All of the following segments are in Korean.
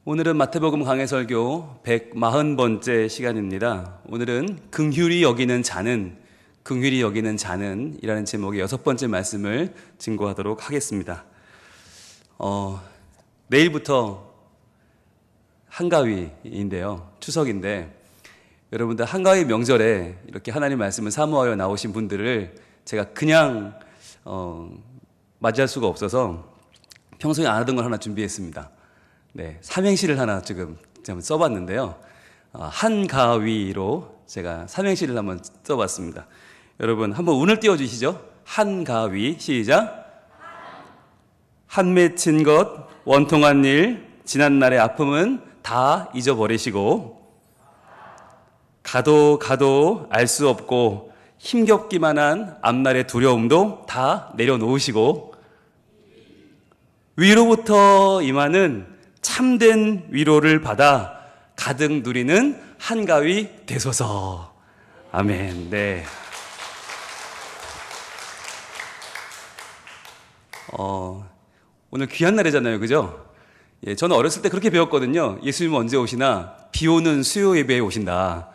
오늘은 마태복음 강해설교 140번째 시간입니다. 오늘은 긍휼히 여기는 자는, 긍휼히 여기는 자는 이라는 제목의 6번째 말씀을 증거하도록 하겠습니다. 내일부터 한가위인데요. 추석인데 여러분들 한가위 명절에 이렇게 하나님 말씀을 사모하여 나오신 분들을 제가 그냥 맞이할 수가 없어서 평소에 안 하던 걸 하나 준비했습니다. 네, 삼행시를 하나 지금 써봤는데요. 한가위로 제가 삼행시를 한번 써봤습니다. 여러분 한번 운을 띄워주시죠. 한가위 시작. 한 맺힌 것, 원통한 일, 지난날의 아픔은 다 잊어버리시고 가도 알 수 없고 힘겹기만 한 앞날의 두려움도 다 내려놓으시고 위로부터 임하는 참된 위로를 받아 가득 누리는 한가위 되소서. 아멘. 네. 오늘 귀한 날이잖아요. 그죠? 예, 저는 어렸을 때 그렇게 배웠거든요. 예수님은 언제 오시나? 비 오는 수요 예배에 오신다.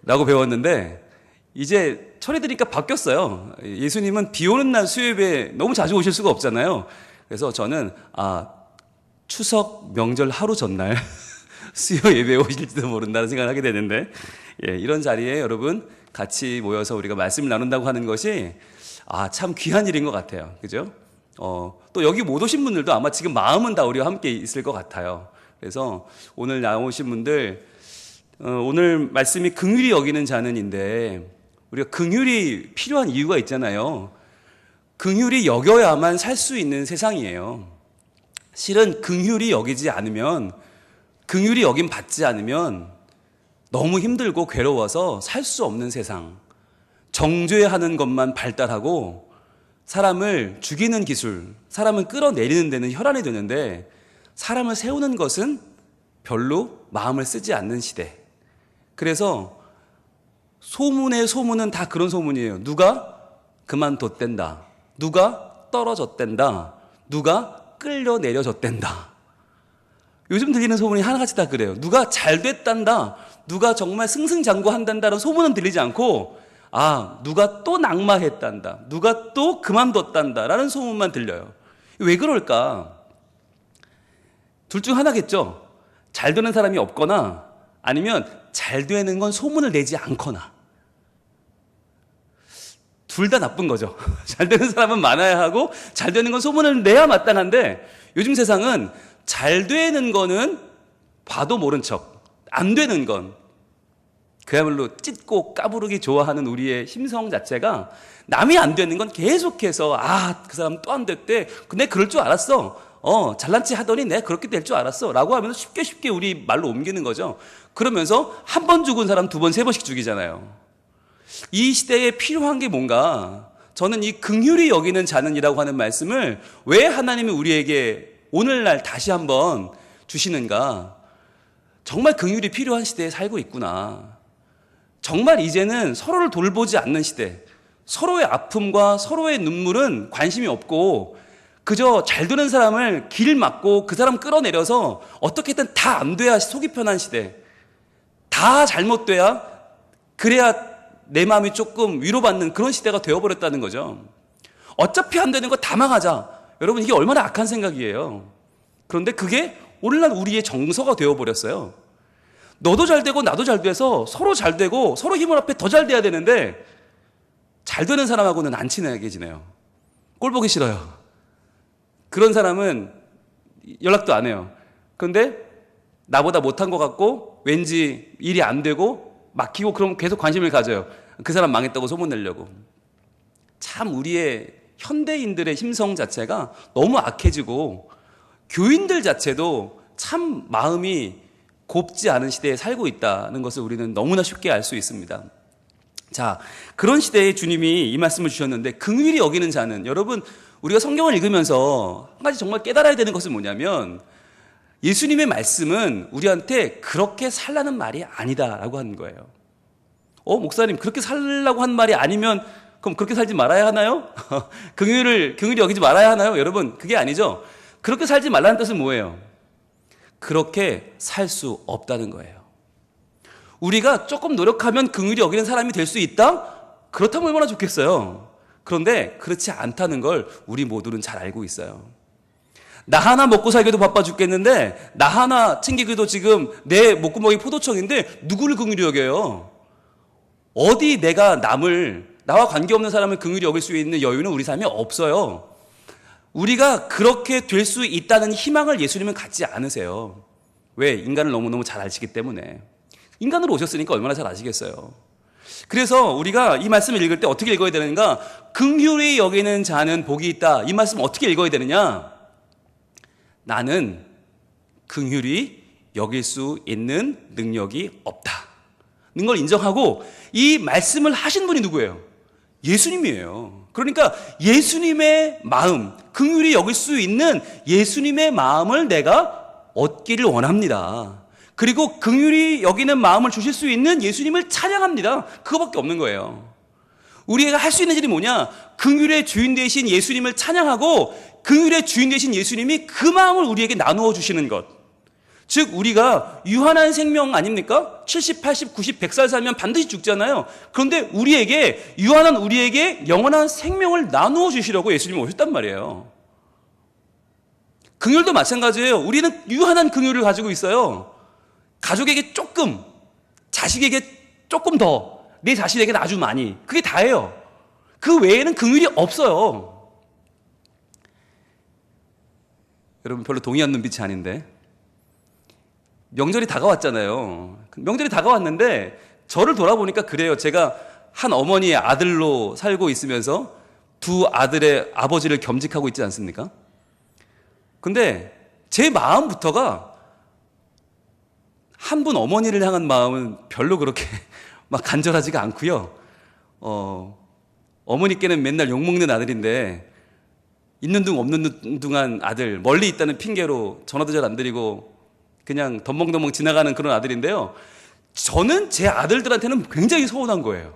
라고 배웠는데, 이제 철이 드니까 바뀌었어요. 예수님은 비 오는 날 수요 예배에 너무 자주 오실 수가 없잖아요. 그래서 저는, 추석 명절 하루 전날 수요 예배에 오실지도 모른다는 생각을 하게 되는데, 예, 이런 자리에 여러분 같이 모여서 우리가 말씀을 나눈다고 하는 것이 참 귀한 일인 것 같아요. 그죠? 또 여기 못 오신 분들도 아마 지금 마음은 다 우리와 함께 있을 것 같아요. 그래서 오늘 나오신 분들, 오늘 말씀이 긍휼히 여기는 자는인데 우리가 긍휼이 필요한 이유가 있잖아요. 긍휼이 여겨야만 살 수 있는 세상이에요. 실은 긍휼이 여기지 않으면, 긍휼이 여김 받지 않으면 너무 힘들고 괴로워서 살 수 없는 세상. 정죄하는 것만 발달하고 사람을 죽이는 기술, 사람을 끌어내리는 데는 혈안이 되는데 사람을 세우는 것은 별로 마음을 쓰지 않는 시대. 그래서 소문의 소문은 다 그런 소문이에요. 누가 그만뒀댄다. 누가 떨어졌댄다. 누가 끌려내려졌댄다. 요즘 들리는 소문이 하나같이 다 그래요. 누가 잘 됐단다. 누가 정말 승승장구한단다는 소문은 들리지 않고 누가 또 낙마했단다. 누가 또 그만뒀단다 라는 소문만 들려요. 왜 그럴까? 둘 중 하나겠죠. 잘 되는 사람이 없거나 아니면 잘 되는 건 소문을 내지 않거나. 둘 다 나쁜 거죠. 잘 되는 사람은 많아야 하고 잘 되는 건 소문을 내야 마땅한데 요즘 세상은 잘 되는 거는 봐도 모른 척, 안 되는 건 그야말로 찢고 까부르기 좋아하는 우리의 심성 자체가 남이 안 되는 건 계속해서 그 사람 또 안 됐대. 근데 그럴 줄 알았어. 잘난 체 하더니 내가 그렇게 될 줄 알았어. 라고 하면서 쉽게 우리 말로 옮기는 거죠. 그러면서 한 번 죽은 사람 2번, 3번씩 죽이잖아요. 이 시대에 필요한 게 뭔가, 저는 이 긍휼히 여기는 자는이라고 하는 말씀을 왜 하나님이 우리에게 오늘날 다시 한번 주시는가. 정말 긍휼이 필요한 시대에 살고 있구나. 정말 이제는 서로를 돌보지 않는 시대, 서로의 아픔과 서로의 눈물은 관심이 없고 그저 잘 되는 사람을 길 막고 그 사람 끌어내려서 어떻게든 다 안 돼야 속이 편한 시대, 다 잘못돼야 그래야 내 마음이 조금 위로받는 그런 시대가 되어버렸다는 거죠. 어차피 안 되는 거 다 망하자. 여러분 이게 얼마나 악한 생각이에요. 그런데 그게 오늘날 우리의 정서가 되어버렸어요. 너도 잘 되고 나도 잘 돼서 서로 잘 되고 서로 힘을 합해 더 잘 돼야 되는데 잘 되는 사람하고는 안 친하게 지내요. 꼴 보기 싫어요. 그런 사람은 연락도 안 해요. 그런데 나보다 못한 것 같고 왠지 일이 안 되고 막히고 그럼 계속 관심을 가져요. 그 사람 망했다고 소문내려고. 참 우리의 현대인들의 심성 자체가 너무 악해지고 교인들 자체도 참 마음이 곱지 않은 시대에 살고 있다는 것을 우리는 너무나 쉽게 알 수 있습니다. 자, 그런 시대에 주님이 이 말씀을 주셨는데 긍휼히 여기는 자는, 여러분 우리가 성경을 읽으면서 한 가지 정말 깨달아야 되는 것은 뭐냐면 예수님의 말씀은 우리한테 그렇게 살라는 말이 아니다라고 하는 거예요. 목사님 그렇게 살라고 한 말이 아니면 그럼 그렇게 살지 말아야 하나요? 긍휼히 여기지 말아야 하나요? 여러분 그게 아니죠. 그렇게 살지 말라는 뜻은 뭐예요? 그렇게 살 수 없다는 거예요. 우리가 조금 노력하면 긍휼히 여기는 사람이 될 수 있다? 그렇다면 얼마나 좋겠어요. 그런데 그렇지 않다는 걸 우리 모두는 잘 알고 있어요. 나 하나 먹고 살기도 바빠 죽겠는데 나 하나 챙기기도 지금 내 목구멍이 포도청인데 누구를 긍휼히 여겨요? 어디 내가 나와 관계없는 사람을 긍휼히 여길 수 있는 여유는 우리 삶에 없어요. 우리가 그렇게 될 수 있다는 희망을 예수님은 갖지 않으세요. 왜? 인간을 너무너무 잘 아시기 때문에. 인간으로 오셨으니까 얼마나 잘 아시겠어요. 그래서 우리가 이 말씀을 읽을 때 어떻게 읽어야 되는가? 긍휼히 여기는 자는 복이 있다. 이 말씀 어떻게 읽어야 되느냐? 나는 긍휼히 여길 수 있는 능력이 없다는 걸 인정하고 이 말씀을 하신 분이 누구예요? 예수님이에요. 그러니까 예수님의 마음, 긍휼히 여길 수 있는 예수님의 마음을 내가 얻기를 원합니다. 그리고 긍휼히 여기는 마음을 주실 수 있는 예수님을 찬양합니다. 그거밖에 없는 거예요. 우리가 할 수 있는 일이 뭐냐? 긍휼의 주인 되신 예수님을 찬양하고 긍휼의 주인 되신 예수님이 그 마음을 우리에게 나누어 주시는 것. 즉 우리가 유한한 생명 아닙니까? 70, 80, 90, 100살 살면 반드시 죽잖아요. 그런데 유한한 우리에게 영원한 생명을 나누어 주시려고 예수님이 오셨단 말이에요. 긍휼도 마찬가지예요. 우리는 유한한 긍휼을 가지고 있어요. 가족에게 조금, 자식에게 조금 더, 내 자신에게 아주 많이. 그게 다예요. 그 외에는 긍휼이 없어요. 여러분 별로 동의하는 눈빛이 아닌데 명절이 다가왔잖아요. 명절이 다가왔는데 저를 돌아보니까 그래요. 제가 한 어머니의 아들로 살고 있으면서 두 아들의 아버지를 겸직하고 있지 않습니까? 근데 제 마음부터가 한 분 어머니를 향한 마음은 별로 그렇게 막 간절하지가 않고요. 어머니께는 맨날 욕먹는 아들인데 있는 둥 없는 둥한 아들, 멀리 있다는 핑계로 전화도 잘 안 드리고 그냥 덤벙덤벙 지나가는 그런 아들인데요. 저는 제 아들들한테는 굉장히 서운한 거예요.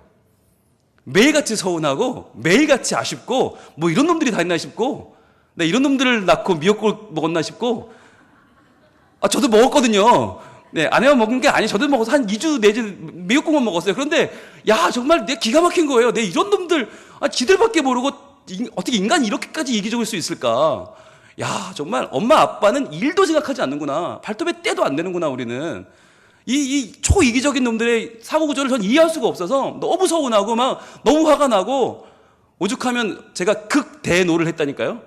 매일같이 서운하고 매일같이 아쉽고 뭐 이런 놈들이 다 있나 싶고 나 이런 놈들을 낳고 미역국을 먹었나 싶고 저도 먹었거든요. 네, 아내가 먹은 게 아니 저도 먹어서 한 2주 내지 미역국만 먹었어요. 그런데 야 정말 내 기가 막힌 거예요. 내 이런 놈들 지들밖에 모르고 어떻게 인간이 이렇게까지 이기적일 수 있을까? 야 정말 엄마 아빠는 일도 생각하지 않는구나. 발톱에 때도 안 되는구나 우리는. 이 초이기적인 놈들의 사고구조를 전 이해할 수가 없어서 너무 서운하고 막 너무 화가 나고 오죽하면 제가 극대노를 했다니까요.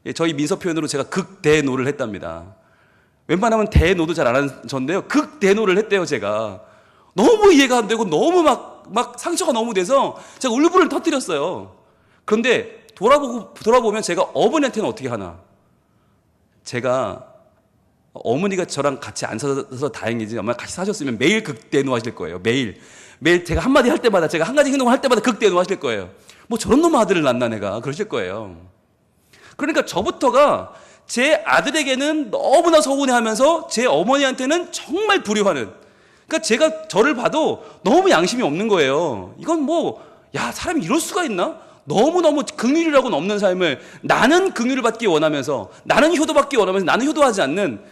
예, 저희 민서 표현으로 제가 극대노를 했답니다. 웬만하면 대노도 잘 안 하는 전데요. 극대노를 했대요, 제가. 너무 이해가 안 되고 너무 막 상처가 너무 돼서 제가 울분을 터뜨렸어요. 그런데 돌아보면 제가 어머니한테는 어떻게 하나? 제가 어머니가 저랑 같이 안 사서 다행이지 아마 같이 사셨으면 매일 극대노 하실 거예요. 매일 제가 한마디 할 때마다 제가 한 가지 행동을 할 때마다 극대노 하실 거예요. 뭐 저런 놈 아들을 낳나 내가 그러실 거예요. 그러니까 저부터가 제 아들에게는 너무나 서운해하면서 제 어머니한테는 정말 불효하는. 그러니까 제가 저를 봐도 너무 양심이 없는 거예요. 이건 사람이 이럴 수가 있나? 너무너무 긍휼이라고는 없는 삶을 나는 긍휼을 받기 원하면서 나는 효도받기 원하면서 나는 효도하지 않는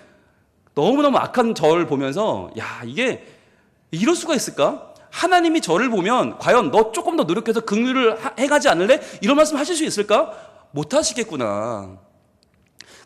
너무너무 악한 저를 보면서 이게 이럴 수가 있을까? 하나님이 저를 보면 과연 너 조금 더 노력해서 긍휼을 해가지 않을래? 이런 말씀 하실 수 있을까? 못 하시겠구나.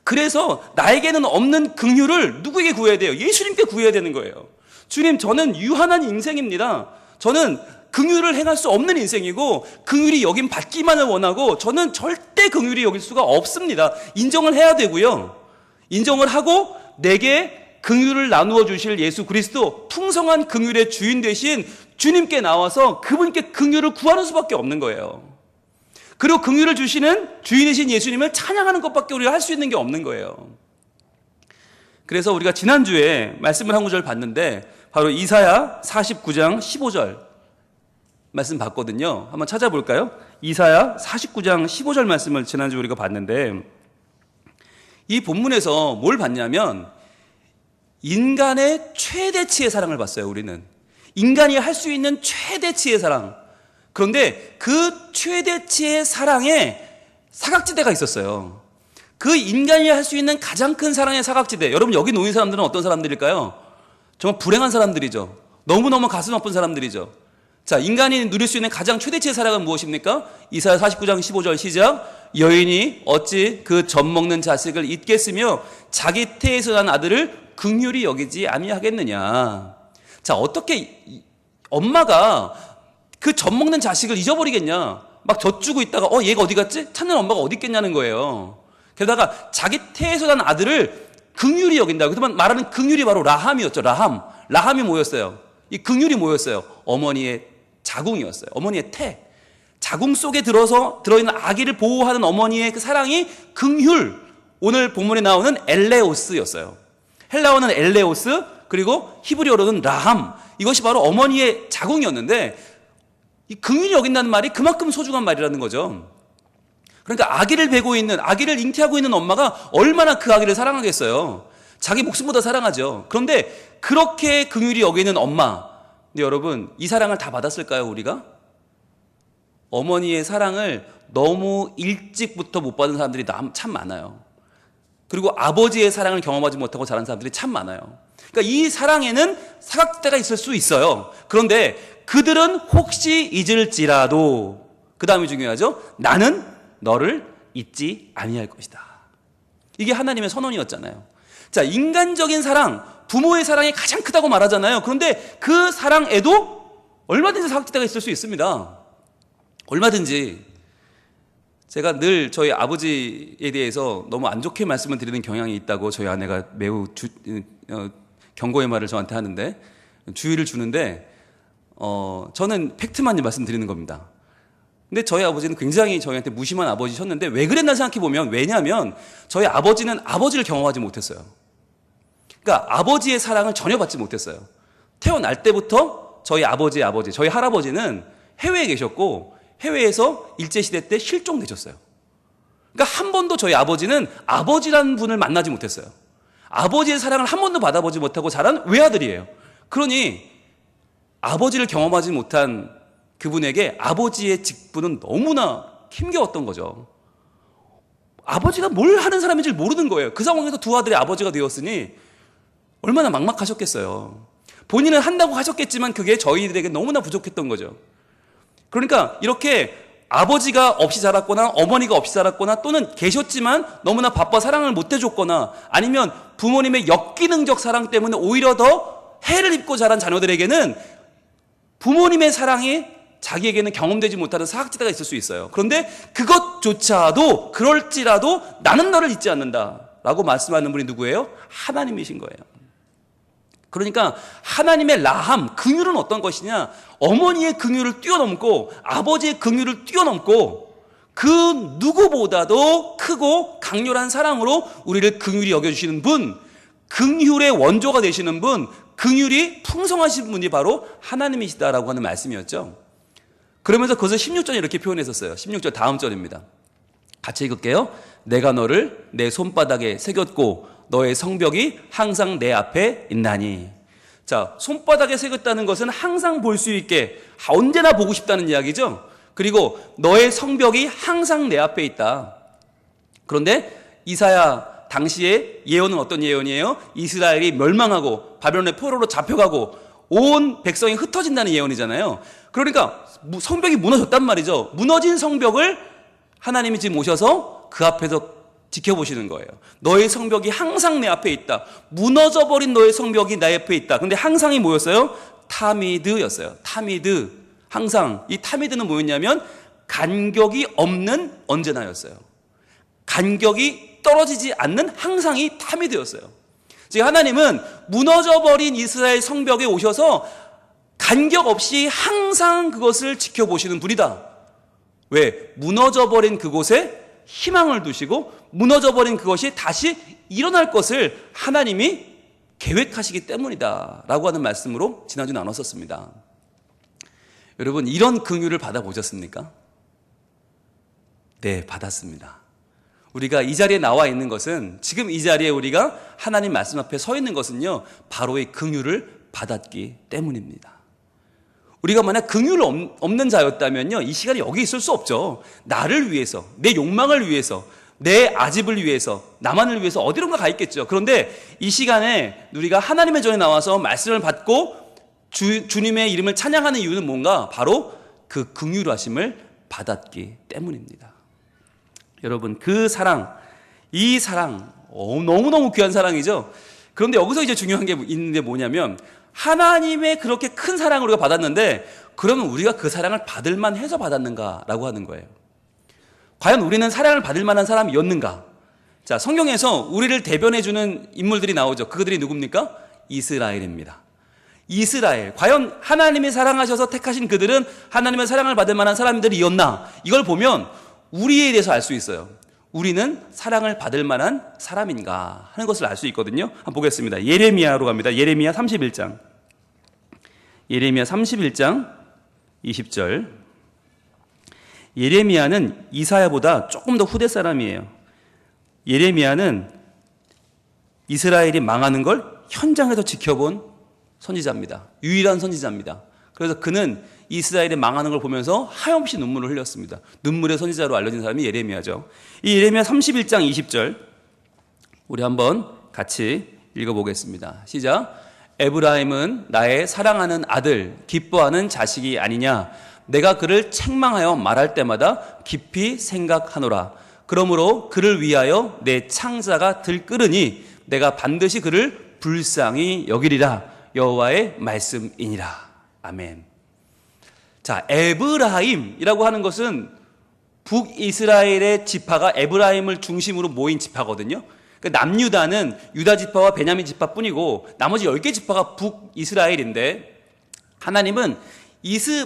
그래서 나에게는 없는 긍휼을 누구에게 구해야 돼요? 예수님께 구해야 되는 거예요. 주님, 저는 유한한 인생입니다. 저는 긍휼을 행할 수 없는 인생이고 긍휼이 여김 받기만을 원하고 저는 절대 긍휼이 여길 수가 없습니다. 인정을 해야 되고요. 인정을 하고 내게 긍휼을 나누어 주실 예수 그리스도 풍성한 긍휼의 주인 되신 주님께 나와서 그분께 긍휼을 구하는 수밖에 없는 거예요. 그리고 긍휼을 주시는 주인이신 예수님을 찬양하는 것밖에 우리가 할 수 있는 게 없는 거예요. 그래서 우리가 지난주에 말씀을 한 구절 봤는데 바로 이사야 49장 15절 말씀 봤거든요. 한번 찾아볼까요? 이사야 49장 15절 말씀을 지난주에 우리가 봤는데 이 본문에서 뭘 봤냐면 인간의 최대치의 사랑을 봤어요. 우리는 인간이 할 수 있는 최대치의 사랑. 그런데 그 최대치의 사랑에 사각지대가 있었어요. 그 인간이 할 수 있는 가장 큰 사랑의 사각지대. 여러분 여기 놓인 사람들은 어떤 사람들일까요? 정말 불행한 사람들이죠. 너무너무 가슴 아픈 사람들이죠. 자, 인간이 누릴 수 있는 가장 최대치의 사랑은 무엇입니까? 이사야 49장 15절 시작. 여인이 어찌 그 젖 먹는 자식을 잊겠으며 자기 태에서 난 아들을 긍휼히 여기지 아니하겠느냐. 자, 어떻게 엄마가 그 젖 먹는 자식을 잊어버리겠냐. 막 젖 주고 있다가 얘가 어디 갔지? 찾는 엄마가 어디 있겠냐는 거예요. 게다가 자기 태에서 난 아들을 긍휼히 여긴다. 그동안 말하는 긍휼이 바로 라함이었죠. 라함이 뭐였어요? 이 긍휼이 뭐였어요? 어머니의 자궁이었어요. 어머니의 태. 자궁 속에 들어있는 아기를 보호하는 어머니의 그 사랑이 긍휼. 오늘 본문에 나오는 엘레오스였어요. 헬라어는 엘레오스, 그리고 히브리어로는 라함. 이것이 바로 어머니의 자궁이었는데, 이 긍휼히 여긴다는 말이 그만큼 소중한 말이라는 거죠. 그러니까 아기를 베고 있는, 아기를 잉태하고 있는 엄마가 얼마나 그 아기를 사랑하겠어요. 자기 목숨보다 사랑하죠. 그런데 그렇게 긍휼히 여기는 엄마. 근데 여러분, 이 사랑을 다 받았을까요, 우리가? 어머니의 사랑을 너무 일찍부터 못 받은 사람들이 참 많아요. 그리고 아버지의 사랑을 경험하지 못하고 자란 사람들이 참 많아요. 그러니까 이 사랑에는 사각지대가 있을 수 있어요. 그런데 그들은 혹시 잊을지라도, 그 다음이 중요하죠. 나는 너를 잊지 아니할 것이다. 이게 하나님의 선언이었잖아요. 자, 인간적인 사랑, 부모의 사랑이 가장 크다고 말하잖아요. 그런데 그 사랑에도 얼마든지 사각지대가 있을 수 있습니다. 얼마든지. 제가 늘 저희 아버지에 대해서 너무 안 좋게 말씀을 드리는 경향이 있다고 저희 아내가 매우 경고의 말을 저한테 하는데, 주의를 주는데, 저는 팩트만 말씀드리는 겁니다. 근데 저희 아버지는 굉장히 저희한테 무심한 아버지셨는데, 왜 그랬나 생각해보면, 왜냐하면 저희 아버지는 아버지를 경험하지 못했어요. 그러니까 아버지의 사랑을 전혀 받지 못했어요. 태어날 때부터 저희 아버지의 아버지, 저희 할아버지는 해외에 계셨고, 해외에서 일제시대 때 실종되셨어요. 그러니까 한 번도 저희 아버지는 아버지라는 분을 만나지 못했어요. 아버지의 사랑을 한 번도 받아보지 못하고 자란 외아들이에요. 그러니 아버지를 경험하지 못한 그분에게 아버지의 직분은 너무나 힘겨웠던 거죠. 아버지가 뭘 하는 사람인지 모르는 거예요. 그 상황에서 두 아들의 아버지가 되었으니 얼마나 막막하셨겠어요. 본인은 한다고 하셨겠지만 그게 저희들에게 너무나 부족했던 거죠. 그러니까 이렇게 아버지가 없이 자랐거나 어머니가 없이 자랐거나, 또는 계셨지만 너무나 바빠 사랑을 못 해줬거나, 아니면 부모님의 역기능적 사랑 때문에 오히려 더 해를 입고 자란 자녀들에게는 부모님의 사랑이 자기에게는 경험되지 못하는 사각지대가 있을 수 있어요. 그런데 그것조차도, 그럴지라도 나는 너를 잊지 않는다 라고 말씀하는 분이 누구예요? 하나님이신 거예요. 그러니까 하나님의 라함, 긍휼은 어떤 것이냐? 어머니의 긍휼을 뛰어넘고 아버지의 긍휼을 뛰어넘고 그 누구보다도 크고 강렬한 사랑으로 우리를 긍휼히 여겨주시는 분, 긍휼의 원조가 되시는 분, 긍휼이 풍성하신 분이 바로 하나님이시다라고 하는 말씀이었죠. 그러면서 그것을 16절에 이렇게 표현했었어요. 16절 다음 절입니다. 같이 읽을게요. 내가 너를 내 손바닥에 새겼고 너의 성벽이 항상 내 앞에 있나니. 자, 손바닥에 새겼다는 것은 항상 볼 수 있게, 언제나 보고 싶다는 이야기죠. 그리고 너의 성벽이 항상 내 앞에 있다. 그런데 이사야 당시의 예언은 어떤 예언이에요? 이스라엘이 멸망하고 바벨론의 포로로 잡혀가고 온 백성이 흩어진다는 예언이잖아요. 그러니까 성벽이 무너졌단 말이죠. 무너진 성벽을 하나님이 지금 오셔서 그 앞에서 지켜보시는 거예요. 너의 성벽이 항상 내 앞에 있다. 무너져버린 너의 성벽이 내 앞에 있다. 근데 항상이 뭐였어요? 타미드였어요. 타미드. 항상. 이 타미드는 뭐였냐면 간격이 없는 언제나였어요. 간격이 떨어지지 않는 항상이 타미드였어요. 즉 하나님은 무너져버린 이스라엘 성벽에 오셔서 간격 없이 항상 그것을 지켜보시는 분이다. 왜? 무너져버린 그곳에 희망을 두시고 무너져버린 그것이 다시 일어날 것을 하나님이 계획하시기 때문이다 라고 하는 말씀으로 지난주 나눴었습니다. 여러분, 이런 긍휼을 받아보셨습니까? 네, 받았습니다. 우리가 이 자리에 나와 있는 것은, 지금 이 자리에 우리가 하나님 말씀 앞에 서 있는 것은요, 바로 이 긍휼을 받았기 때문입니다. 우리가 만약 긍휼 없는 자였다면요, 이 시간에 여기 있을 수 없죠. 나를 위해서, 내 욕망을 위해서, 내 아집을 위해서, 나만을 위해서 어디론가 가 있겠죠. 그런데 이 시간에 우리가 하나님의 전에 나와서 말씀을 받고 주님의 이름을 찬양하는 이유는 뭔가? 바로 그 긍휼하심을 받았기 때문입니다. 여러분, 그 사랑, 이 사랑 너무너무 귀한 사랑이죠. 그런데 여기서 이제 중요한 게 있는데 뭐냐면, 하나님의 그렇게 큰 사랑을 우리가 받았는데 그러면 우리가 그 사랑을 받을 만해서 받았는가라고 하는 거예요. 과연 우리는 사랑을 받을 만한 사람이었는가? 자, 성경에서 우리를 대변해주는 인물들이 나오죠. 그들이 누굽니까? 이스라엘입니다. 이스라엘. 과연 하나님이 사랑하셔서 택하신 그들은 하나님의 사랑을 받을 만한 사람들이었나? 이걸 보면 우리에 대해서 알 수 있어요. 우리는 사랑을 받을 만한 사람인가 하는 것을 알 수 있거든요. 한번 보겠습니다. 예레미야로 갑니다. 예레미야 31장. 예레미야 31장 20절. 예레미야는 이사야보다 조금 더 후대 사람이에요. 예레미야는 이스라엘이 망하는 걸 현장에서 지켜본 선지자입니다. 유일한 선지자입니다. 그래서 그는 이스라엘이 망하는 걸 보면서 하염없이 눈물을 흘렸습니다. 눈물의 선지자로 알려진 사람이 예레미야죠. 이 예레미야 31장 20절 우리 한번 같이 읽어보겠습니다. 시작. 에브라임은 나의 사랑하는 아들, 기뻐하는 자식이 아니냐. 내가 그를 책망하여 말할 때마다 깊이 생각하노라. 그러므로 그를 위하여 내 창자가 들끓으니 내가 반드시 그를 불쌍히 여기리라. 여호와의 말씀이니라. 아멘. 자, 에브라임이라고 하는 것은 북이스라엘의 지파가 에브라임을 중심으로 모인 지파거든요. 남유다는 유다 지파와 베냐민 지파뿐이고 나머지 10개 지파가 북이스라엘인데, 하나님은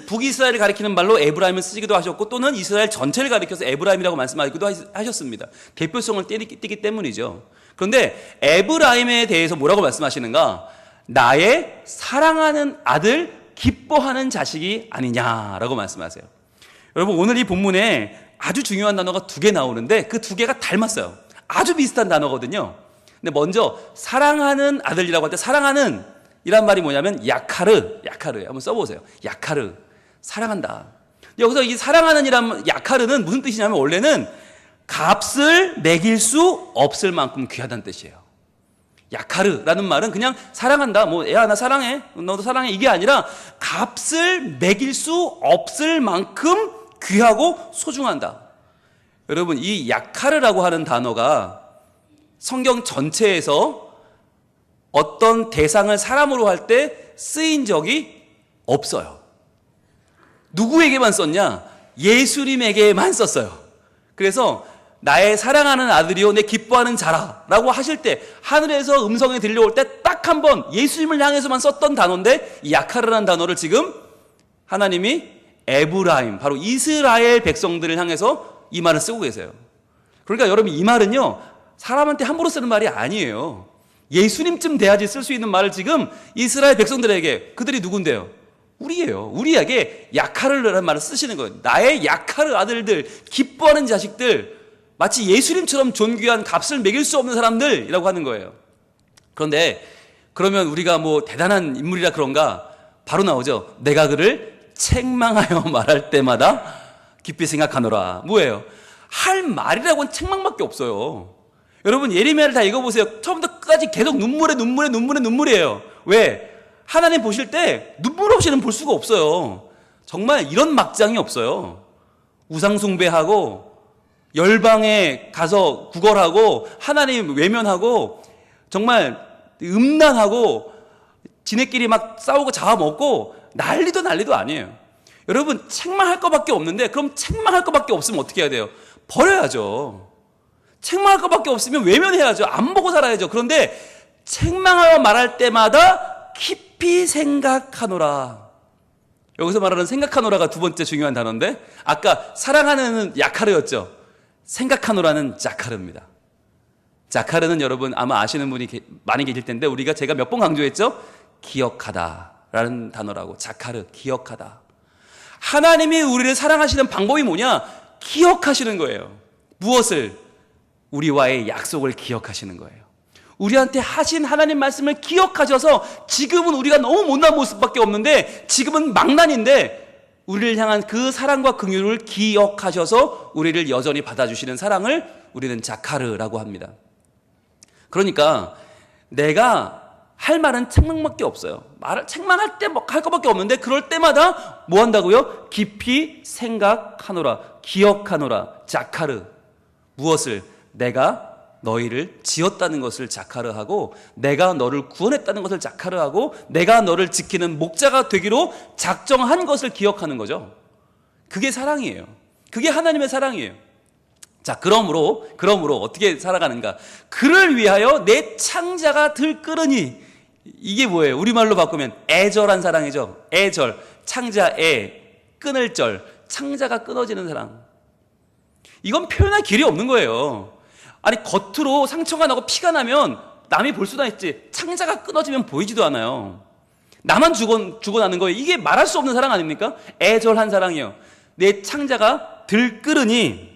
북이스라엘을 가리키는 말로 에브라임을 쓰기도 하셨고 또는 이스라엘 전체를 가리켜서 에브라임이라고 말씀하기도 하셨습니다. 대표성을 띠기 때문이죠. 그런데 에브라임에 대해서 뭐라고 말씀하시는가? 나의 사랑하는 아들, 기뻐하는 자식이 아니냐라고 말씀하세요. 여러분, 오늘 이 본문에 아주 중요한 단어가 2개 나오는데 그 2개가 닮았어요. 아주 비슷한 단어거든요. 근데 먼저 사랑하는 아들이라고 할 때 사랑하는 이란 말이 뭐냐면 야카르 한번 써보세요. 야카르, 사랑한다. 여기서 이 사랑하는 이란 야카르는 무슨 뜻이냐면 원래는 값을 매길 수 없을 만큼 귀하다는 뜻이에요. 야카르라는 말은 그냥 사랑한다, 뭐 야 나 사랑해, 너도 사랑해, 이게 아니라 값을 매길 수 없을 만큼 귀하고 소중한다. 여러분, 이 야카르라고 하는 단어가 성경 전체에서 어떤 대상을 사람으로 할 때 쓰인 적이 없어요. 누구에게만 썼냐? 예수님에게만 썼어요. 그래서 나의 사랑하는 아들이요 내 기뻐하는 자라 라고 하실 때 하늘에서 음성이 들려올 때 딱 한 번 예수님을 향해서만 썼던 단어인데, 이 야카르라는 단어를 지금 하나님이 에브라임, 바로 이스라엘 백성들을 향해서 이 말을 쓰고 계세요. 그러니까 여러분, 이 말은요 사람한테 함부로 쓰는 말이 아니에요. 예수님쯤 돼야지 쓸 수 있는 말을 지금 이스라엘 백성들에게, 그들이 누군데요? 우리예요. 우리에게 야카르라는 말을 쓰시는 거예요. 나의 야카르 아들들, 기뻐하는 자식들, 마치 예수님처럼 존귀한 값을 매길 수 없는 사람들이라고 하는 거예요. 그런데 그러면 우리가 뭐 대단한 인물이라 그런가? 바로 나오죠. 내가 그를 책망하여 말할 때마다 깊이 생각하노라. 뭐예요? 할 말이라고는 책망밖에 없어요. 여러분, 예레미야를 다 읽어보세요. 처음부터 끝까지 계속 눈물이에요. 왜? 하나님 보실 때 눈물 없이는 볼 수가 없어요. 정말 이런 막장이 없어요. 우상숭배하고 열방에 가서 구걸하고 하나님 외면하고 정말 음란하고 지네끼리 막 싸우고 잡아먹고 난리도 아니에요. 여러분, 책망할 것밖에 없는데, 그럼 책망할 것밖에 없으면 어떻게 해야 돼요? 버려야죠. 책망할 것밖에 없으면 외면해야죠. 안 보고 살아야죠. 그런데 책망하여 말할 때마다 깊이 생각하노라. 여기서 말하는 생각하노라가 2번째 중요한 단어인데, 아까 사랑하는 야카르였죠. 생각하노라는 자카르입니다. 자카르는 여러분 아마 아시는 분이 많이 계실 텐데, 제가 몇 번 강조했죠? 기억하다라는 단어라고. 자카르, 기억하다. 하나님이 우리를 사랑하시는 방법이 뭐냐? 기억하시는 거예요. 무엇을? 우리와의 약속을 기억하시는 거예요. 우리한테 하신 하나님 말씀을 기억하셔서 지금은 우리가 너무 못난 모습밖에 없는데, 지금은 망난인데 우리를 향한 그 사랑과 긍휼을 기억하셔서 우리를 여전히 받아주시는 사랑을 우리는 자카르라고 합니다. 그러니까 내가 할 말은 책망밖에 없어요. 책망할 때 할 것밖에 없는데 그럴 때마다 뭐 한다고요? 깊이 생각하노라, 기억하노라, 자카르. 무엇을? 내가 너희를 지었다는 것을 자카르하고, 내가 너를 구원했다는 것을 자카르하고, 내가 너를 지키는 목자가 되기로 작정한 것을 기억하는 거죠. 그게 사랑이에요. 그게 하나님의 사랑이에요. 자, 그러므로 어떻게 살아가는가? 그를 위하여 내 창자가 들끓으니, 이게 뭐예요? 우리말로 바꾸면 애절한 사랑이죠. 애절, 창자애, 끊을 절, 창자가 끊어지는 사랑. 이건 표현할 길이 없는 거예요. 아니, 겉으로 상처가 나고 피가 나면 남이 볼 수나 있지, 창자가 끊어지면 보이지도 않아요. 나만 죽어나는 거예요. 이게 말할 수 없는 사랑 아닙니까? 애절한 사랑이요. 내 창자가 들끓으니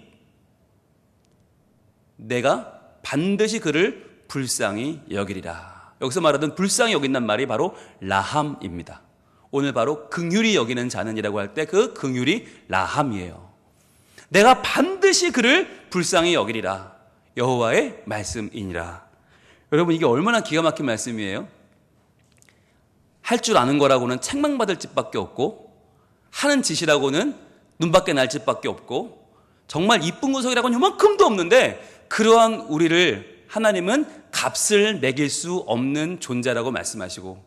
내가 반드시 그를 불쌍히 여기리라. 여기서 말하던 불쌍히 여긴단 말이 바로 라함입니다. 오늘 바로 긍휼히 여기는 자는이라고 할 때 그 긍휼이 라함이에요. 내가 반드시 그를 불쌍히 여기리라. 여호와의 말씀이니라. 여러분, 이게 얼마나 기가 막힌 말씀이에요. 할 줄 아는 거라고는 책망받을 짓밖에 없고, 하는 짓이라고는 눈밖에 날 짓밖에 없고, 정말 이쁜 구석이라고는 요만큼도 없는데, 그러한 우리를 하나님은 값을 매길 수 없는 존재라고 말씀하시고,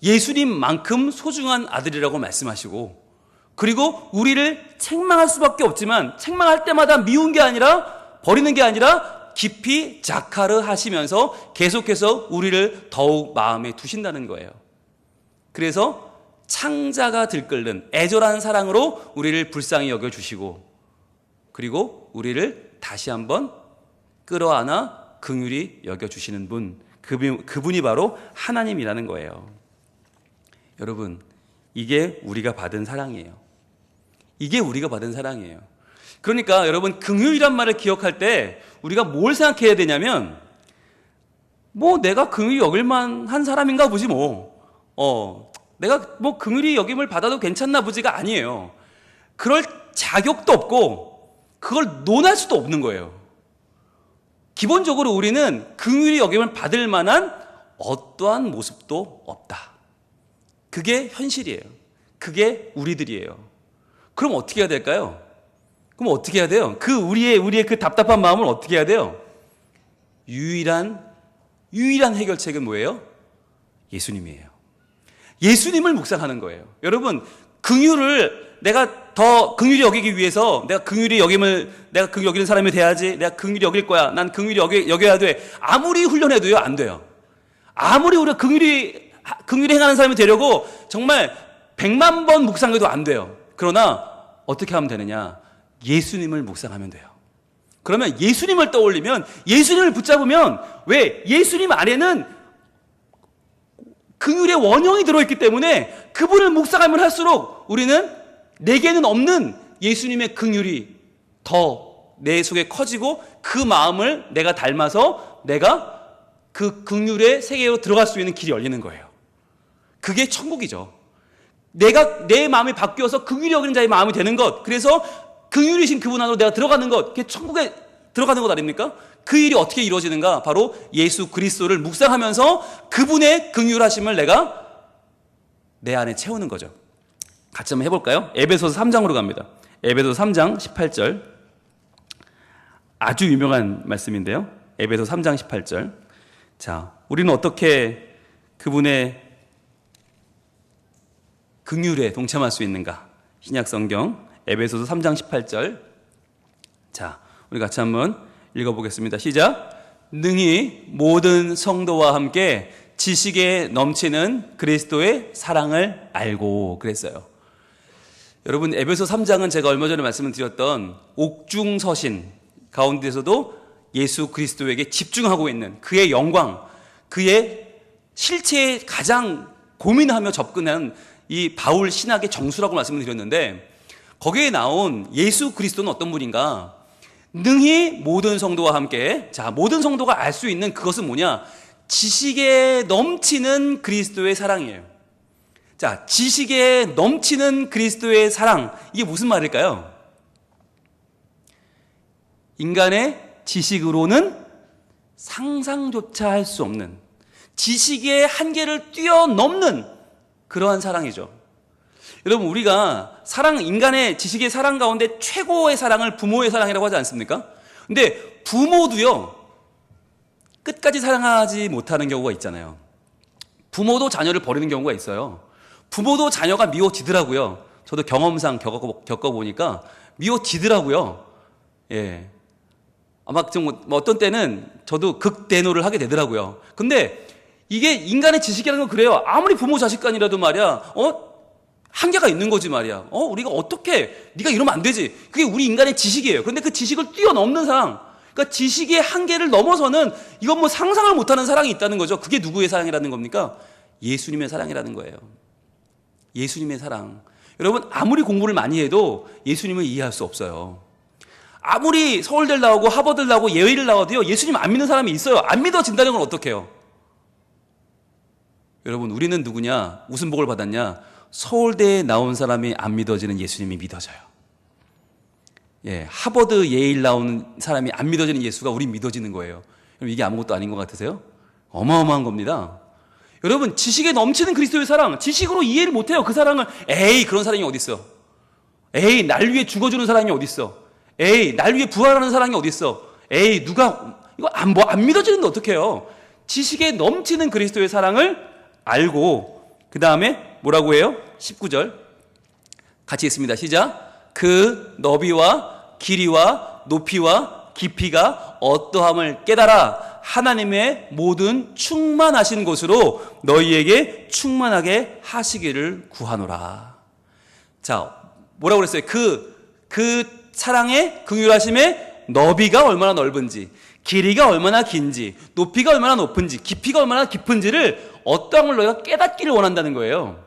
예수님만큼 소중한 아들이라고 말씀하시고, 그리고 우리를 책망할 수밖에 없지만 책망할 때마다 미운 게 아니라, 버리는 게 아니라 깊이 자카르 하시면서 계속해서 우리를 더욱 마음에 두신다는 거예요. 그래서 창자가 들끓는 애절한 사랑으로 우리를 불쌍히 여겨주시고, 그리고 우리를 다시 한번 끌어안아 긍휼히 여겨주시는 분, 그분이 바로 하나님이라는 거예요. 여러분, 이게 우리가 받은 사랑이에요. 이게 우리가 받은 사랑이에요. 그러니까 여러분, 긍휼이란 말을 기억할 때 우리가 뭘 생각해야 되냐면, 뭐 내가 긍휼히 여길 만한 사람인가 보지 내가 뭐 긍휼히 여김을 받아도 괜찮나 보지가 아니에요. 그럴 자격도 없고 그걸 논할 수도 없는 거예요. 기본적으로 우리는 긍휼히 여김을 받을 만한 어떠한 모습도 없다. 그게 현실이에요. 그게 우리들이에요. 그럼 어떻게 해야 될까요? 그럼 어떻게 해야 돼요? 우리의 그 답답한 마음을 어떻게 해야 돼요? 유일한 해결책은 뭐예요? 예수님이에요. 예수님을 묵상하는 거예요. 여러분, 긍휼을 내가 더 긍휼히 여기기 위해서 내가 긍휼히 여기는 사람이 돼야지, 내가 긍휼히 여길 거야, 난 긍휼히 여겨야 돼, 아무리 훈련해도요 안 돼요. 아무리 우리가 긍휼히 행하는 사람이 되려고 정말 100만 번 묵상해도 안 돼요. 그러나 어떻게 하면 되느냐? 예수님을 묵상하면 돼요. 그러면 예수님을 떠올리면, 예수님을 붙잡으면, 왜? 예수님 안에는 긍휼의 원형이 들어있기 때문에 그분을 묵상하면 할수록 우리는 내게는 없는 예수님의 긍휼이 더 내 속에 커지고, 그 마음을 내가 닮아서 내가 그 긍휼의 세계로 들어갈 수 있는 길이 열리는 거예요. 그게 천국이죠. 내 마음이 바뀌어서 긍휼히 여기는 자의 마음이 되는 것, 그래서 긍휼이신 그분 안으로 내가 들어가는 것, 그게 천국에 들어가는 것 아닙니까? 그 일이 어떻게 이루어지는가? 바로 예수 그리스도를 묵상하면서 그분의 긍휼하심을 내가 내 안에 채우는 거죠. 같이 한번 해볼까요? 에베소서 3장으로 갑니다. 에베소서 3장 18절. 아주 유명한 말씀인데요. 에베소서 3장 18절. 자, 우리는 어떻게 그분의 긍휼에 동참할 수 있는가? 신약 성경 에베소서 3장 18절. 자, 우리 같이 한번 읽어보겠습니다. 시작. 능히 모든 성도와 함께 지식에 넘치는 그리스도의 사랑을 알고, 그랬어요. 여러분, 에베소 3장은 제가 얼마 전에 말씀을 드렸던 옥중서신 가운데서도 예수 그리스도에게 집중하고 있는 그의 영광, 그의 실체에 가장 고민하며 접근한 이 바울 신학의 정수라고 말씀을 드렸는데, 거기에 나온 예수 그리스도는 어떤 분인가? 능히 모든 성도와 함께, 자, 모든 성도가 알 수 있는 그것은 뭐냐? 지식에 넘치는 그리스도의 사랑이에요. 자, 지식에 넘치는 그리스도의 사랑, 이게 무슨 말일까요? 인간의 지식으로는 상상조차 할 수 없는, 지식의 한계를 뛰어넘는 그러한 사랑이죠. 여러분, 우리가 인간의 지식의 사랑 가운데 최고의 사랑을 부모의 사랑이라고 하지 않습니까? 근데 부모도요, 끝까지 사랑하지 못하는 경우가 있잖아요. 부모도 자녀를 버리는 경우가 있어요. 부모도 자녀가 미워지더라고요. 저도 경험상 겪어보니까 미워지더라고요. 예. 아마 좀 어떤 때는 저도 극대노를 하게 되더라고요. 근데 이게 인간의 지식이라는 건 그래요. 아무리 부모 자식 간이라도 말이야, 한계가 있는 거지 말이야. 우리가 어떻게, 네가 이러면 안 되지. 그게 우리 인간의 지식이에요. 그런데 그 지식을 뛰어넘는 사랑, 그러니까 지식의 한계를 넘어서는, 이건 뭐 상상을 못하는 사랑이 있다는 거죠. 그게 누구의 사랑이라는 겁니까? 예수님의 사랑이라는 거예요. 예수님의 사랑. 여러분, 아무리 공부를 많이 해도 예수님을 이해할 수 없어요. 아무리 서울대를 나오고 하버드를 나오고 예의를 나와도요, 예수님 안 믿는 사람이 있어요. 안 믿어진다는 건 어떻게 해요? 여러분, 우리는 누구냐? 무슨 복을 받았냐? 서울대에 나온 사람이 안 믿어지는 예수님이 믿어져요. 예, 하버드 예일 나온 사람이 안 믿어지는 예수가 우리 믿어지는 거예요. 그럼 이게 아무것도 아닌 것 같으세요? 어마어마한 겁니다. 여러분, 지식에 넘치는 그리스도의 사랑, 지식으로 이해를 못해요. 그 사랑을. 에이, 그런 사랑이 어딨어? 에이, 날 위해 죽어주는 사랑이 어딨어? 에이, 날 위해 부활하는 사랑이 어딨어? 에이, 이거 안 믿어지는데 어떡해요? 지식에 넘치는 그리스도의 사랑을 알고, 그 다음에 뭐라고 해요? 19절 같이 읽습니다. 시작. 그 너비와 길이와 높이와 깊이가 어떠함을 깨달아 하나님의 모든 충만하신 곳으로 너희에게 충만하게 하시기를 구하노라. 자, 뭐라고 그랬어요? 그 사랑의 긍휼하심의 너비가 얼마나 넓은지, 길이가 얼마나 긴지, 높이가 얼마나 높은지, 깊이가 얼마나 깊은지를 어떠한 걸 너희가 깨닫기를 원한다는 거예요.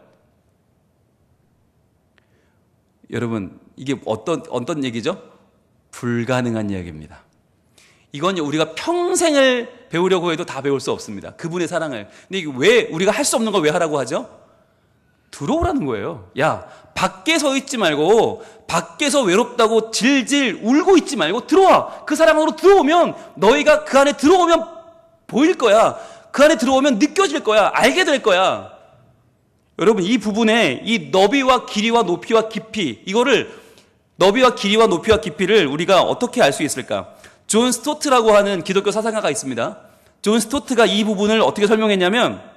여러분, 이게 어떤 얘기죠? 불가능한 이야기입니다. 이건 우리가 평생을 배우려고 해도 다 배울 수 없습니다. 그분의 사랑을. 근데 이게 왜 우리가 할 수 없는 걸 왜 하라고 하죠? 들어오라는 거예요. 야, 밖에 서 있지 말고, 밖에서 외롭다고 질질 울고 있지 말고 들어와. 그 사랑 안으로 들어오면, 너희가 그 안에 들어오면 보일 거야. 그 안에 들어오면 느껴질 거야. 알게 될 거야. 여러분, 이 부분에 이 너비와 길이와 높이와 깊이, 너비와 길이와 높이와 깊이를 우리가 어떻게 알 수 있을까? 존 스토트라고 하는 기독교 사상가가 있습니다. 존 스토트가 이 부분을 어떻게 설명했냐면,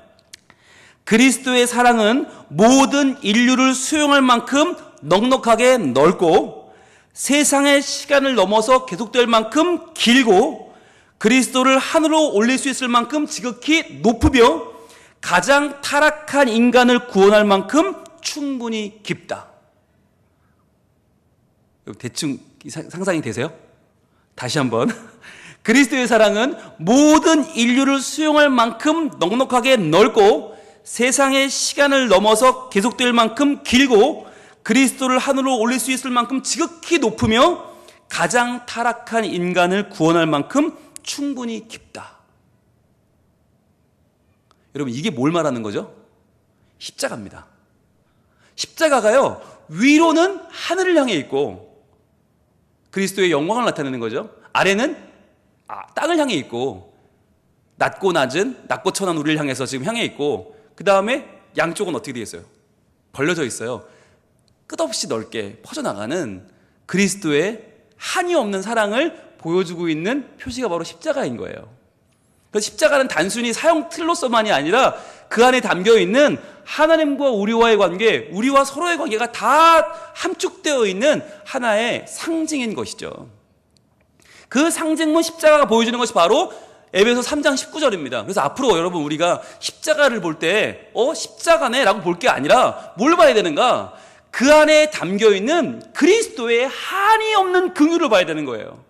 그리스도의 사랑은 모든 인류를 수용할 만큼 넉넉하게 넓고, 세상의 시간을 넘어서 계속될 만큼 길고, 그리스도를 하늘로 올릴 수 있을 만큼 지극히 높으며, 가장 타락한 인간을 구원할 만큼 충분히 깊다. 대충 상상이 되세요? 다시 한번. 그리스도의 사랑은 모든 인류를 수용할 만큼 넉넉하게 넓고, 세상의 시간을 넘어서 계속될 만큼 길고, 그리스도를 하늘로 올릴 수 있을 만큼 지극히 높으며, 가장 타락한 인간을 구원할 만큼 충분히 깊다. 여러분, 이게 뭘 말하는 거죠? 십자가입니다. 십자가가요, 위로는 하늘을 향해 있고, 그리스도의 영광을 나타내는 거죠. 아래는 땅을 향해 있고, 낮고 천한 우리를 향해서 지금 향해 있고, 그 다음에 양쪽은 어떻게 되어 있어요? 벌려져 있어요. 끝없이 넓게 퍼져나가는 그리스도의 한이 없는 사랑을 보여주고 있는 표시가 바로 십자가인 거예요. 그래서 십자가는 단순히 사형 틀로서만이 아니라 그 안에 담겨있는 하나님과 우리와의 관계, 우리와 서로의 관계가 다 함축되어 있는 하나의 상징인 것이죠. 그 상징문 십자가가 보여주는 것이 바로 에베소 3장 19절입니다. 그래서 앞으로 여러분, 우리가 십자가를 볼 때 십자가네 라고 볼 게 아니라 뭘 봐야 되는가? 그 안에 담겨있는 그리스도의 한이 없는 긍휼을 봐야 되는 거예요.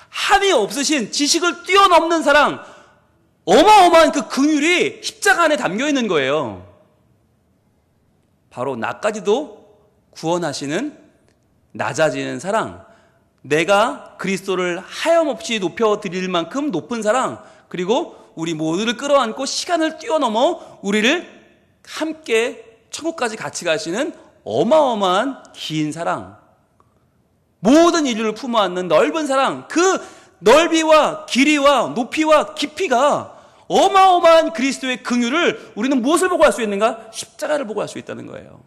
한이 없으신 지식을 뛰어넘는 사랑, 어마어마한 그 긍휼이 십자가 안에 담겨있는 거예요. 바로 나까지도 구원하시는 낮아지는 사랑, 내가 그리스도를 하염없이 높여드릴 만큼 높은 사랑, 그리고 우리 모두를 끌어안고 시간을 뛰어넘어 우리를 함께 천국까지 같이 가시는 어마어마한 긴 사랑, 모든 인류를 품어안는 넓은 사랑, 넓이와 길이와 높이와 깊이가 어마어마한 그리스도의 긍휼을 우리는 무엇을 보고 할 수 있는가? 십자가를 보고 할 수 있다는 거예요.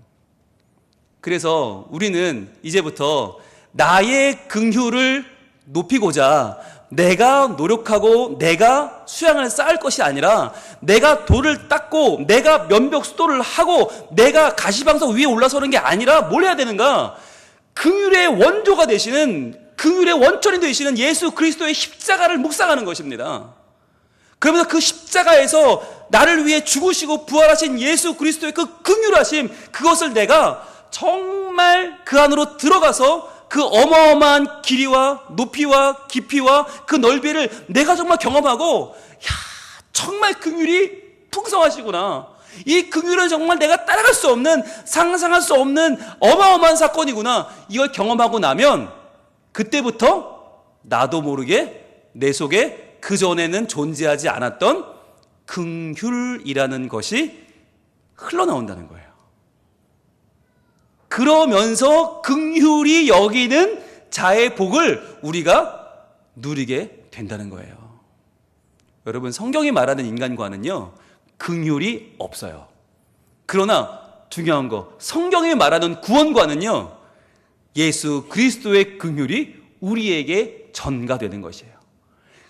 그래서 우리는 이제부터 나의 긍휼을 높이고자 내가 노력하고 내가 수양을 쌓을 것이 아니라 내가 돌을 닦고 내가 면벽 수도를 하고 내가 가시방석 위에 올라서는 게 아니라 뭘 해야 되는가? 긍휼의 원조가 되시는, 긍휼의 원천이 되시는 예수 그리스도의 십자가를 묵상하는 것입니다. 그러면서 그 십자가에서 나를 위해 죽으시고 부활하신 예수 그리스도의 그 긍휼하심, 그것을 내가 정말 그 안으로 들어가서 그 어마어마한 길이와 높이와 깊이와 그 넓이를 내가 정말 경험하고, 정말 긍휼이 풍성하시구나, 이 긍휼은 정말 내가 따라갈 수 없는, 상상할 수 없는 어마어마한 사건이구나, 이걸 경험하고 나면 그때부터 나도 모르게 내 속에 그전에는 존재하지 않았던 긍휼이라는 것이 흘러나온다는 거예요. 그러면서 긍휼히 여기는 자의 복을 우리가 누리게 된다는 거예요. 여러분, 성경이 말하는 인간과는요, 긍휼이 없어요. 그러나 중요한 거, 성경이 말하는 구원과는요, 예수 그리스도의 긍휼이 우리에게 전가되는 것이에요.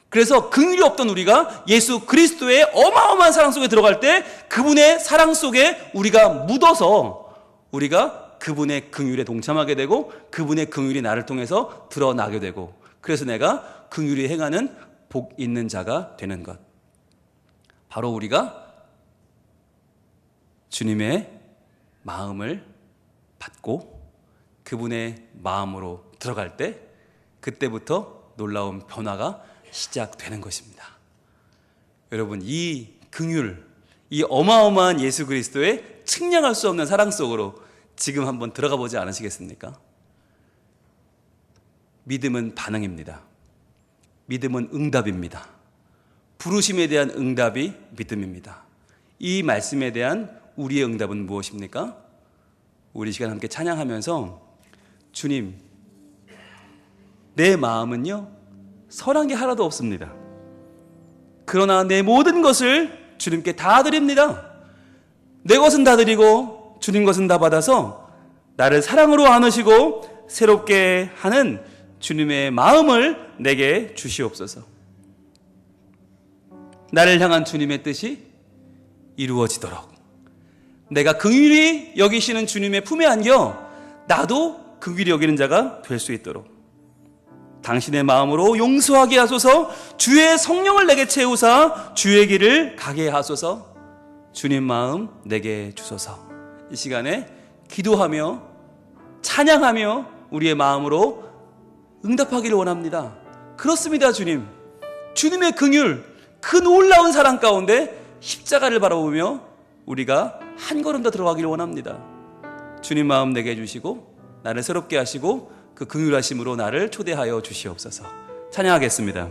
그래서 긍휼이 없던 우리가 예수 그리스도의 어마어마한 사랑 속에 들어갈 때 그분의 사랑 속에 우리가 묻어서 우리가 그분의 긍휼에 동참하게 되고 그분의 긍휼이 나를 통해서 드러나게 되고, 그래서 내가 긍휼히 행하는 복 있는 자가 되는 것, 바로 우리가 주님의 마음을 받고 그분의 마음으로 들어갈 때 그때부터 놀라운 변화가 시작되는 것입니다. 여러분, 이 긍휼, 이 어마어마한 예수 그리스도의 측량할 수 없는 사랑 속으로 지금 한번 들어가 보지 않으시겠습니까? 믿음은 반응입니다. 믿음은 응답입니다. 부르심에 대한 응답이 믿음입니다. 이 말씀에 대한 우리의 응답은 무엇입니까? 우리 시간 함께 찬양하면서, 주님, 내 마음은요, 선한 게 하나도 없습니다. 그러나 내 모든 것을 주님께 다 드립니다. 내 것은 다 드리고 주님 것은 다 받아서 나를 사랑으로 안으시고 새롭게 하는 주님의 마음을 내게 주시옵소서. 나를 향한 주님의 뜻이 이루어지도록, 내가 긍휼히 여기시는 주님의 품에 안겨 나도 긍휼히 여기는 자가 될 수 있도록 당신의 마음으로 용서하게 하소서. 주의 성령을 내게 채우사 주의 길을 가게 하소서. 주님 마음 내게 주소서. 이 시간에 기도하며 찬양하며 우리의 마음으로 응답하기를 원합니다. 그렇습니다, 주님. 주님의 긍휼, 그 놀라운 사랑 가운데 십자가를 바라보며 우리가 한 걸음 더 들어가기를 원합니다. 주님 마음 내게 주시고 나를 새롭게 하시고 그 긍휼하심으로 나를 초대하여 주시옵소서. 찬양하겠습니다.